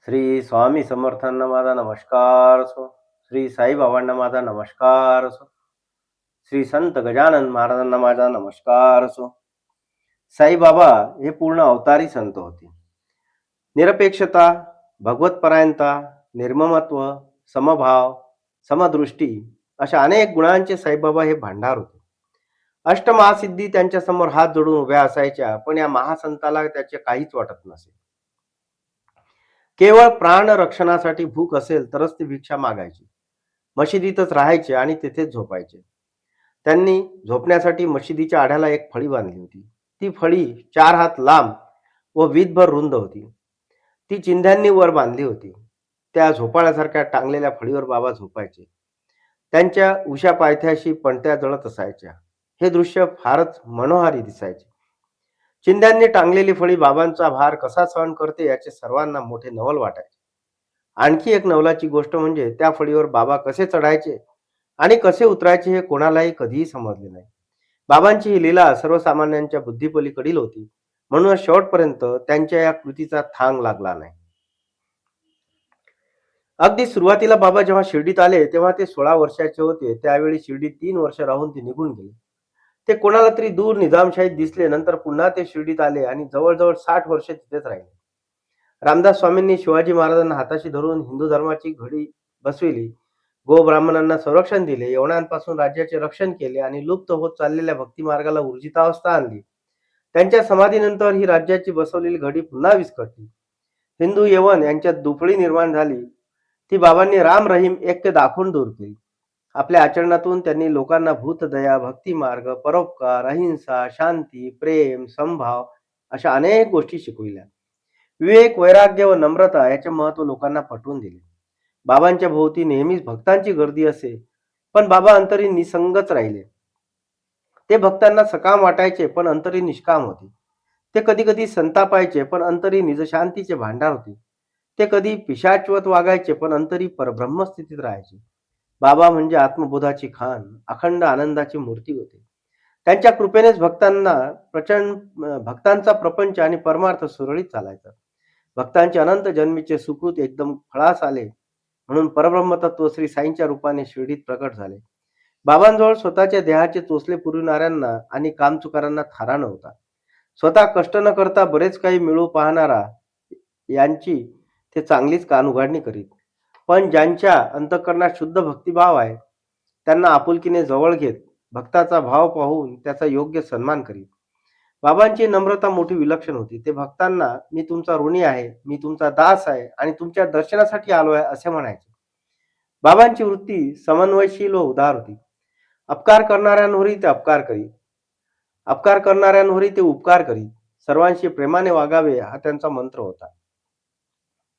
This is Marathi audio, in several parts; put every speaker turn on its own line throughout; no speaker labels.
श्री स्वामी समर्थांना माझा नमस्कार असो. श्री साईबाबांना माझा नमस्कार असो. श्री संत गजानन महाराजांना माझा नमस्कार असो. साईबाबा हे पूर्ण अवतारी संत होते. निरपेक्षता, भगवतपरायणता, निर्ममत्व, समभाव, समदृष्टी अशा अनेक गुणांचे साईबाबा हे भांडार होते. अष्टमहासिद्धी त्यांच्या समोर हात जोडून उभ्या असायच्या, पण या महासंताला त्याचे काहीच वाटत नसे. केवळ प्राण रक्षणासाठी भूक असेल तरच ते भिक्षा मागायचे. मशिदीतच राहायचे आणि तिथेच झोपायचे. त्यांनी झोपण्यासाठी मशिदीच्या आड्याला एक फळी बांधली होती. ती फळी 4 हात लांब व वीतभर रुंद होती. ती चिंध्यांनी वर बांधली होती. त्या झोपाळ्यासारख्या टांगलेल्या फळीवर बाबा झोपायचे. त्यांच्या उशा पायथ्याशी पणत्या जळत असायच्या. हे दृश्य फारच मनोहारी दिसायचे. चिंध्यांनी टांगलेली फळी बाबांचा भार कसा सहन करते याचे सर्वांना मोठे नवल वाटायचे. आणखी एक नवलाची गोष्ट म्हणजे त्या फळीवर बाबा कसे चढायचे आणि कसे उतरायचे हे कोणालाही कधीही समजले नाही. बाबांची ही लीला सर्वसामान्यांच्या बुद्धीपलीकडील होती, म्हणून शेवटपर्यंत त्यांच्या या कृतीचा थांग लागला नाही. अगदी सुरुवातीला बाबा जेव्हा शिर्डीत आले तेव्हा ते 16 वर्षाचे होते. त्यावेळी शिर्डीत 3 वर्ष राहून ते निघून गेले. ते कोणाला तरी दूर निजामशाहीत दिसले. नंतर पुन्हा ते शिर्डीत आले आणि जवळजवळ 60 वर्षे तिथेच राहिले. रामदास स्वामींनी शिवाजी महाराजांना हाताशी धरून हिंदू धर्माची घडी बसविली, गोब्राह्मणांना संरक्षण दिले, यवनांपासून राज्याचे रक्षण केले आणि लुप्त होत चाललेल्या भक्ती मार्गाला ऊर्जितावस्था आणली. त्यांच्या समाधीनंतर ही राज्याची बसवलेली घडी पुन्हा विस्कटली. हिंदू यवन यांच्यात दुफळी निर्माण झाली. ती बाबांनी राम रहीम ऐक्य दाखवून दूर केली. आपल्या आचरणातून त्यांनी लोकांना भूतदया, भक्ती मार्ग, परोपकार, अहिंसा, शांती, प्रेम, समभाव अशा अनेक गोष्टी शिकविल्या. विवेक, वैराग्य व नम्रता याचे महत्व लोकांना पटवून दिले. बाबांच्या भोवती नेहमीच भक्तांची गर्दी असे, पण बाबा अंतरी निसंगच राहिले. ते भक्तांना सकाम वाटायचे, पण अंतरी निष्काम होते. ते कधी कधी संतापायचे, पण अंतरी निजशांतीचे भांडार होते. ते कधी पिशाचवत वागायचे, पण अंतरी परब्रह्म स्थितीत राहायचे. बाबा म्हणजे आत्मबोधाची खाण, अखंड आनंदाची मूर्ती होते. त्यांच्या कृपेनेच भक्तांचा प्रपंच आणि परमार्थ सुरळीत चालायचा. भक्तांचे अनंत जन्मीचे सुकृत एकदम फळास आले, म्हणून परब्रह्म तत्व श्री साईंच्या रूपाने शिर्डीत प्रकट झाले. बाबांजवळ स्वतःच्या देहाचे चोचले पुरविणाऱ्यांना आणि कामचुकारांना थारा नव्हता. स्वतः कष्ट न करता बरेच काही मिळू पाहणारा यांची ते चांगलीच कानउघाडणी करीत. पण ज्यांच्या अंतःकरणात शुद्ध भक्तिभाव आहे, त्यांना आपुलकीने जवळ घेत, भक्ताचा भाव पाहून त्याचा योग्य सन्मान करीत. बाबांची नम्रता मोठी विलक्षण होती. ते भक्तांना मी तुमचा ऋणी आहे, मी तुमचा दास आहे आणि तुमच्या दर्शनासाठी आलो आहे असे म्हणायचे. बाबांची वृत्ती समन्वयशील व उदार होती. अपकार करणाऱ्यांवरही ते अपकार करणाऱ्यांवरही ते उपकार करीत. सर्वांशी प्रेमाने वागावे हा त्यांचा मंत्र होता.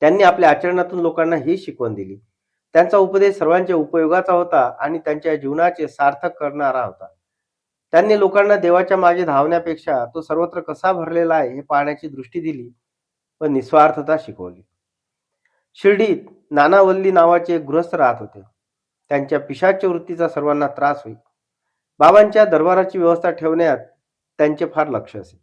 त्यांनी आपल्या आचरणातून लोकांना ही शिकवण दिली. त्यांचा उपदेश सर्वांच्या उपयोगाचा होता आणि त्यांच्या जीवनाचे सार्थक करणारा होता. त्यांनी लोकांना देवाच्या मागे धावण्यापेक्षा तो सर्वत्र कसा भरलेला आहे हे पाहण्याची दृष्टी दिली व निस्वार्थता शिकवली. शिर्डीत नानावल्ली नावाचे एक गृहस्थ राहत होते. त्यांच्या पिशाच्य वृत्तीचा सर्वांना त्रास होई. बाबांच्या दरबाराची व्यवस्था ठेवण्यात त्यांचे फार लक्ष असे.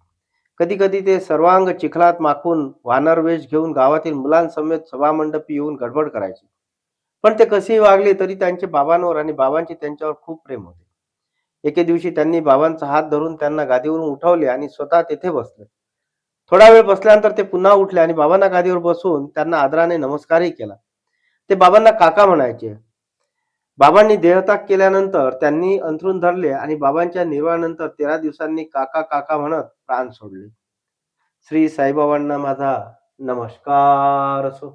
कधी कधी ते सर्वांग चिखलात माखून वानर वेश घेऊन गावातील मुलांसमेत सभामंडपी येऊन गडबड करायचे. पण ते कसेही वागले तरी त्यांचे बाबांवर आणि बाबांचे त्यांच्यावर खूप प्रेम होते. एके दिवशी त्यांनी बाबांचा हात धरून त्यांना गादीवरून उठवले आणि स्वतः तेथे बसले. थोडा वेळ बसल्यानंतर ते पुन्हा उठले आणि बाबांना गादीवर बसून त्यांना आदराने नमस्कारही केला. ते बाबांना काका म्हणायचे. बाबांनी देहत्याग केल्यानंतर त्यांनी अंथरूण धरले आणि बाबांच्या निर्वाणानंतर 13 दिवसांनी काका काका म्हणत प्राण सोडले. श्री साईबाबांना माझा नमस्कार असो.